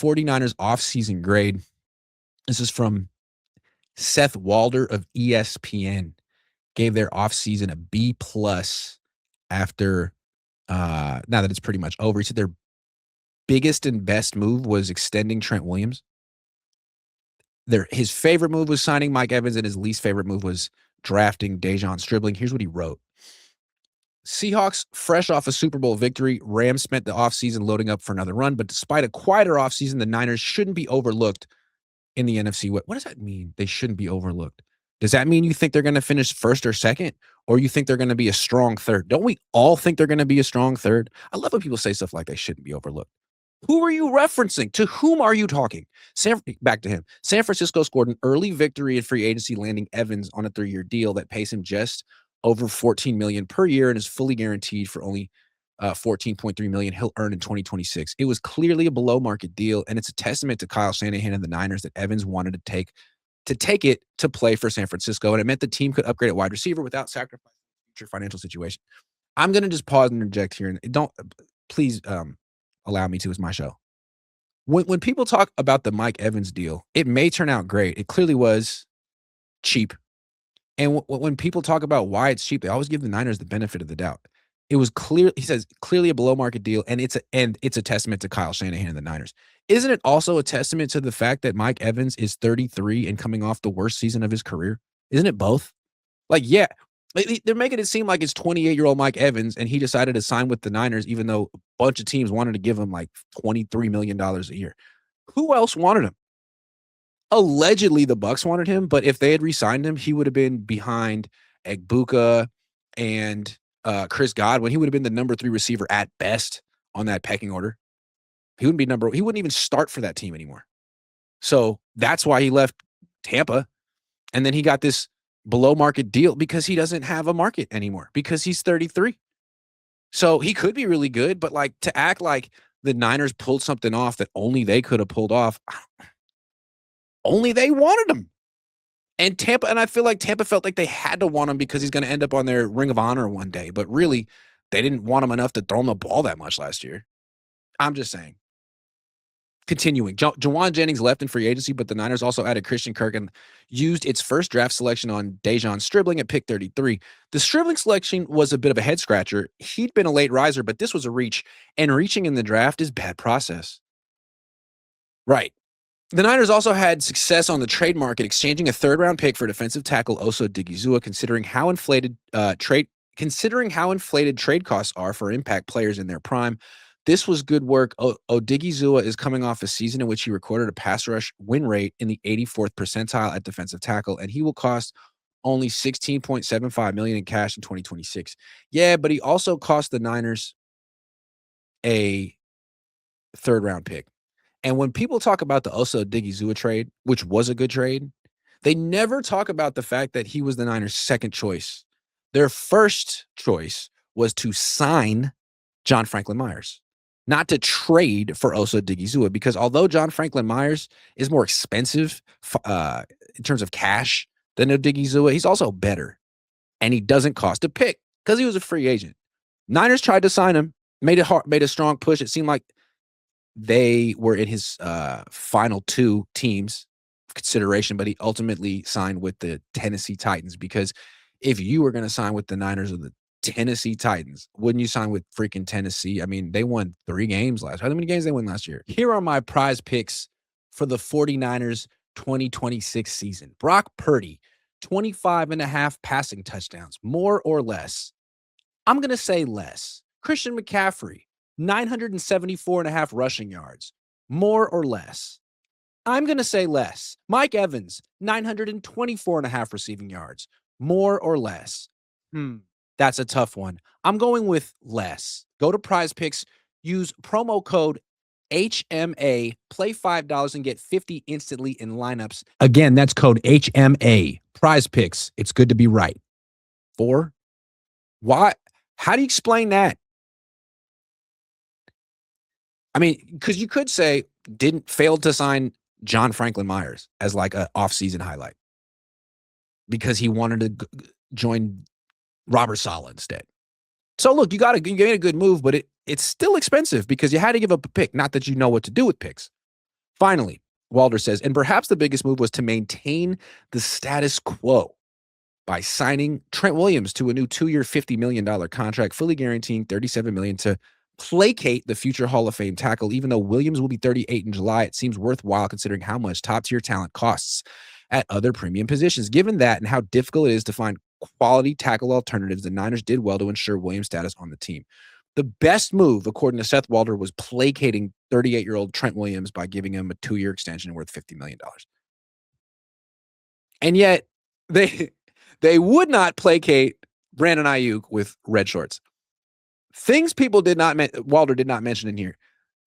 49ers offseason grade. This is from Seth Walder of ESPN. Gave their offseason a B+ after now that it's pretty much over. He said their biggest and best move was extending Trent Williams. His favorite move was signing Mike Evans, and his least favorite move was drafting Dejon Stribling. Here's what he wrote. Seahawks, fresh off a Super Bowl victory. Rams spent the offseason loading up for another run, but despite a quieter offseason, the Niners shouldn't be overlooked in the NFC. What does that mean? They shouldn't be overlooked. Does that mean you think they're going to finish first or second, or you think they're going to be a strong third? Don't we all think they're going to be a strong third? I love when people say stuff like they shouldn't be overlooked. Who are you referencing? To whom are you talking? Back to him. San Francisco scored an early victory in free agency, landing Evans on a 3-year deal that pays him just over $14 million per year and is fully guaranteed for only $14.3 million he'll earn in 2026. It was clearly a below-market deal, and it's a testament to Kyle Shanahan and the Niners that Evans wanted to take it to play for San Francisco, and it meant the team could upgrade at wide receiver without sacrificing future financial situation. I'm going to just pause and interject here, and please allow me to. It's my show. When people talk about the Mike Evans deal, it may turn out great. It clearly was cheap. And when people talk about why it's cheap, they always give the Niners the benefit of the doubt. It was clear, he says, clearly a below market deal, and it's a testament to Kyle Shanahan and the Niners. Isn't it also a testament to the fact that Mike Evans is 33 and coming off the worst season of his career? Isn't it both? Like, yeah, they're making it seem like it's 28-year-old Mike Evans, and he decided to sign with the Niners, even though a bunch of teams wanted to give him like $23 million a year. Who else wanted him? Allegedly, the Bucs wanted him, but if they had re-signed him, he would have been behind Egbuka and Chris Godwin. He would have been the number 3 receiver at best on that pecking order. He wouldn't even start for that team anymore. So that's why he left Tampa. And then he got this below market deal because he doesn't have a market anymore because he's 33. So he could be really good, but like to act like the Niners pulled something off that only they could have pulled off, only they wanted him. And I feel like Tampa felt like they had to want him because he's going to end up on their Ring of Honor one day. But really, they didn't want him enough to throw him the ball that much last year. I'm just saying. Continuing, Jawan Jennings left in free agency, but the Niners also added Christian Kirk and used its first draft selection on Dejon Stribling at pick 33. The Stribling selection was a bit of a head-scratcher. He'd been a late riser, but this was a reach, and reaching in the draft is bad process. Right. The Niners also had success on the trade market, exchanging a third-round pick for defensive tackle Osa Odighizuwa, considering how inflated trade costs are for impact players in their prime. This was good work. Odighizuwa is coming off a season in which he recorded a pass rush win rate in the 84th percentile at defensive tackle, and he will cost only $16.75 million in cash in 2026. Yeah, but he also cost the Niners a third-round pick. And when people talk about the Osa Odighizuwa trade, which was a good trade, they never talk about the fact that he was the Niners' second choice. Their first choice was to sign John Franklin Myers, not to trade for Osa Odighizuwa, because although John Franklin Myers is more expensive in terms of cash than Odighizuwa, he's also better, and he doesn't cost a pick because he was a free agent. Niners tried to sign him, made a strong push. It seemed like they were in his final 2 teams of consideration, but he ultimately signed with the Tennessee Titans, because if you were going to sign with the Niners or the Tennessee Titans, wouldn't you sign with freaking Tennessee? I mean, they won 3 games last year. How many games they won last year? Here are my prize picks for the 49ers 2026 season. Brock Purdy, 25.5 passing touchdowns, more or less. I'm going to say less. Christian McCaffrey, 974.5 rushing yards, more or less. I'm going to say less. Mike Evans, 924.5 receiving yards, more or less. That's a tough one. I'm going with less. Go to PrizePicks, use promo code HMA, play $5 and get 50 instantly in lineups. Again, that's code HMA. PrizePicks. It's good to be right. 4. Why? How do you explain that? I mean, because you could say failed to sign John Franklin Myers as like an offseason highlight because he wanted to join Robert Saleh instead. So look, you made a good move, but it's still expensive because you had to give up a pick. Not that you know what to do with picks. Finally, Walder says, and perhaps the biggest move was to maintain the status quo by signing Trent Williams to a new 2-year, $50 million contract, fully guaranteeing $37 million to placate the future Hall of Fame tackle. Even though Williams will be 38 in July, it seems worthwhile considering how much top-tier talent costs at other premium positions. Given that and how difficult it is to find quality tackle alternatives, the Niners did well to ensure Williams' status on the team. The best move, according to Seth Walder, was placating 38-year-old Trent Williams by giving him a 2-year extension worth $50 million. And yet, they would not placate Brandon Ayuk with red shorts. Things people did not Walder did not mention in here.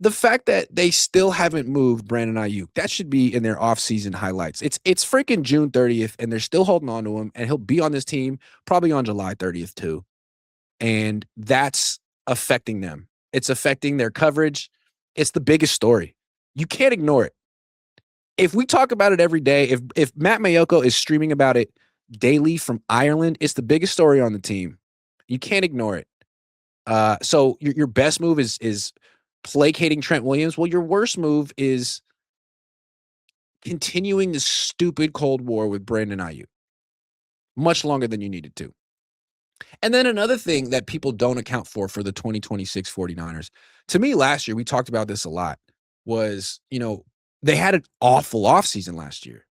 The fact that they still haven't moved Brandon Ayuk, that should be in their offseason highlights. It's freaking June 30th, and they're still holding on to him, and he'll be on this team probably on July 30th too. And that's affecting them. It's affecting their coverage. It's the biggest story. You can't ignore it. If we talk about it every day, if Matt Mayoko is streaming about it daily from Ireland, it's the biggest story on the team. You can't ignore it. So your best move is placating Trent Williams. Well, your worst move is continuing the stupid Cold War with Brandon Ayuk much longer than you needed to. And then another thing that people don't account for the 2026 49ers, to me last year, we talked about this a lot, was, they had an awful offseason last year.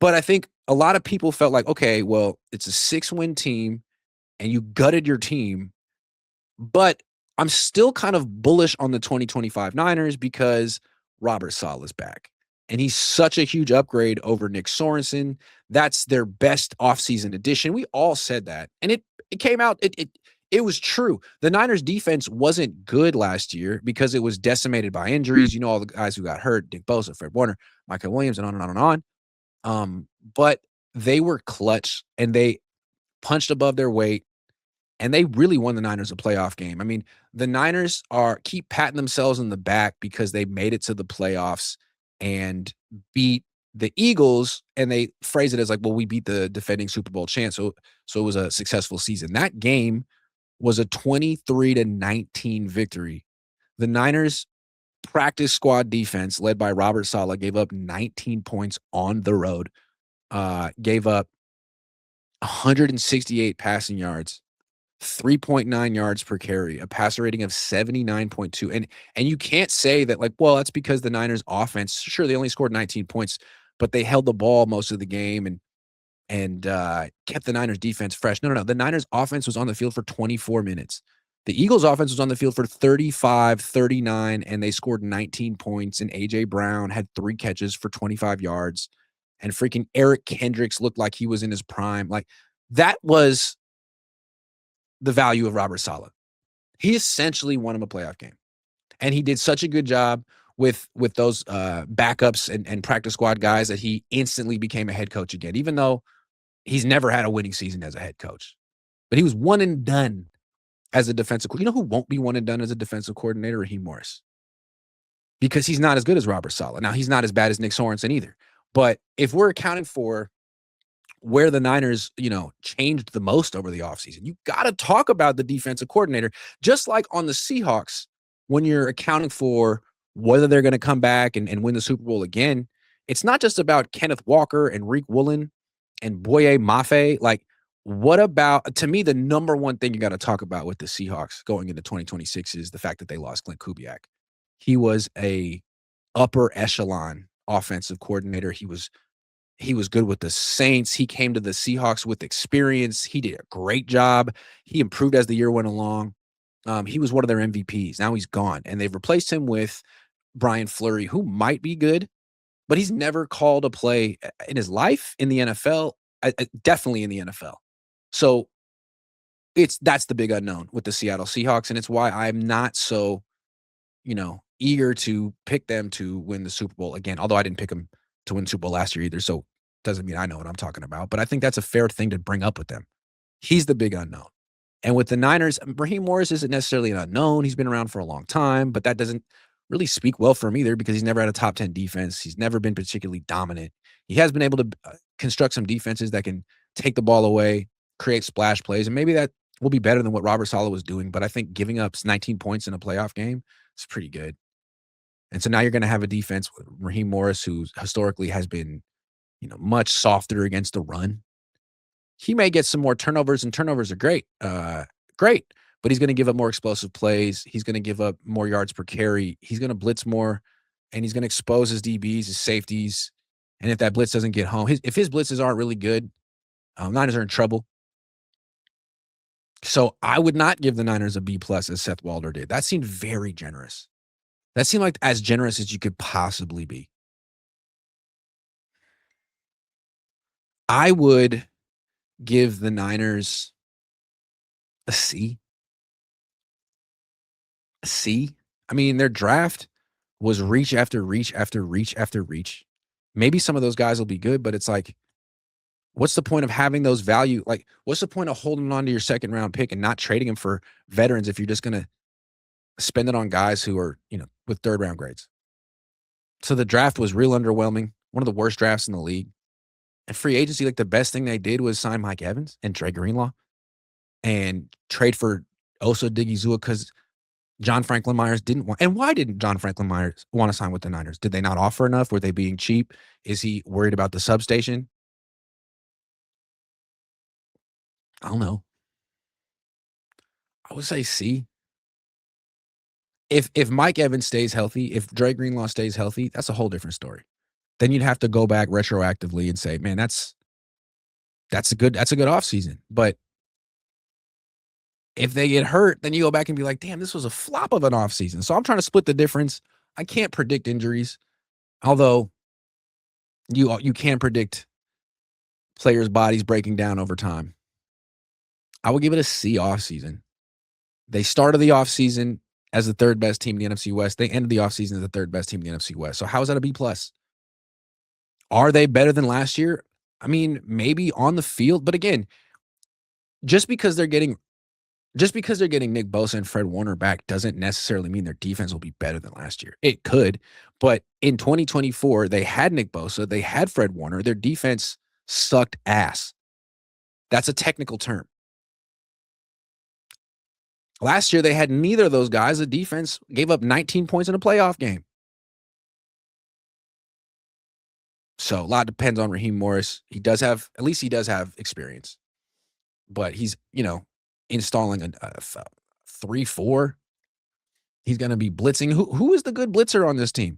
But I think a lot of people felt like, okay, well, it's a 6-win team and you gutted your team. But I'm still kind of bullish on the 2025 Niners because Robert Saleh is back. And he's such a huge upgrade over Nick Sorensen. That's their best offseason addition. We all said that. And it came out, it was true. The Niners defense wasn't good last year because it was decimated by injuries. All the guys who got hurt, Dick Bosa, Fred Warner, Michael Williams, and on and on and on. But they were clutch and they punched above their weight. And they really won the Niners a playoff game. I mean, the Niners keep patting themselves on the back because they made it to the playoffs and beat the Eagles, and they phrase it as like, well, we beat the defending Super Bowl champ, so it was a successful season. That game was a 23-19 victory. The Niners practice squad defense led by Robert Saleh gave up 19 points on the road, gave up 168 passing yards, 3.9 yards per carry, a passer rating of 79.2. And you can't say that like, well, that's because the Niners offense, sure, they only scored 19 points, but they held the ball most of the game and kept the Niners defense fresh. No. The Niners offense was on the field for 24 minutes. The Eagles offense was on the field for 35, 39, and they scored 19 points. And A.J. Brown had 3 catches for 25 yards. And freaking Eric Kendricks looked like he was in his prime. Like, that was the value of Robert Saleh. He essentially won him a playoff game. And he did such a good job with those backups and practice squad guys that he instantly became a head coach again, even though he's never had a winning season as a head coach. But he was one and done as a defensive coordinator. You know who won't be one and done as a defensive coordinator? Raheem Morris. Because he's not as good as Robert Saleh. Now, he's not as bad as Nick Sorensen either. But if we're accounting for where the Niners, changed the most over the offseason, you got to talk about the defensive coordinator. Just like on the Seahawks, when you're accounting for whether they're going to come back and win the Super Bowl again, it's not just about Kenneth Walker and Reek Woolen and Boye Mafe. Like, what about, to me, the number one thing you got to talk about with the Seahawks going into 2026 is the fact that they lost Clint Kubiak. He was a upper echelon offensive coordinator. He was good with the Saints. He came to the Seahawks with experience. He did a great job. He improved as the year went along. He was one of their MVPs. Now he's gone, and they've replaced him with Brian Fleury, who might be good, but he's never called a play in his life in the NFL, definitely in the NFL. So that's the big unknown with the Seattle Seahawks, and it's why I'm not so, eager to pick them to win the Super Bowl again, although I didn't pick them to win Super Bowl last year either, so doesn't mean I know what I'm talking about. But I think that's a fair thing to bring up with them. He's the big unknown. And with the Niners, Raheem Morris isn't necessarily an unknown. He's been around for a long time, but that doesn't really speak well for him either because he's never had a top 10 defense. He's never been particularly dominant. He has been able to construct some defenses that can take the ball away, create splash plays, and maybe that will be better than what Robert Saleh was doing. But I think giving up 19 points in a playoff game is pretty good. And so now you're going to have a defense with Raheem Morris, who historically has been, much softer against the run. He may get some more turnovers, and turnovers are great. Great. But he's going to give up more explosive plays. He's going to give up more yards per carry. He's going to blitz more, and he's going to expose his DBs, his safeties. And if that blitz doesn't get home, if his blitzes aren't really good, Niners are in trouble. So I would not give the Niners a B plus as Seth Walder did. That seemed very generous. That seemed like as generous as you could possibly be. I would give the Niners a C. A C. I mean, their draft was reach after reach after reach after reach. Maybe some of those guys will be good, but it's like, what's the point of having those value? Like, what's the point of holding on to your second round pick and not trading them for veterans if you're just going to spend it on guys who are, with third round grades? So the draft was real underwhelming. One of the worst drafts in the league. And free agency, like the best thing they did was sign Mike Evans and Dre Greenlaw and trade for Osa Digizua because John Franklin Myers didn't want. And why didn't John Franklin Myers want to sign with the Niners? Did they not offer enough? Were they being cheap? Is he worried about the substation? I don't know. I would say C. If Mike Evans stays healthy, if Dre Greenlaw stays healthy, that's a whole different story. Then you'd have to go back retroactively and say, man, that's a good offseason. But if they get hurt, then you go back and be like, damn, this was a flop of an offseason. So I'm trying to split the difference. I can't predict injuries, although you can predict players' bodies breaking down over time. I would give it a C offseason. They started the offseason as the third best team in the NFC West. They ended the offseason as the third best team in the NFC West. So how is that a B plus? Are they better than last year? I mean, maybe on the field, but again, just because they're getting Nick Bosa and Fred Warner back doesn't necessarily mean their defense will be better than last year. It could, but in 2024, they had Nick Bosa, they had Fred Warner. Their defense sucked ass. That's a technical term. Last year, they had neither of those guys. The defense gave up 19 points in a playoff game. So a lot depends on Raheem Morris. He does have experience, but he's, installing a 3-4. He's going to be blitzing. Who is the good blitzer on this team?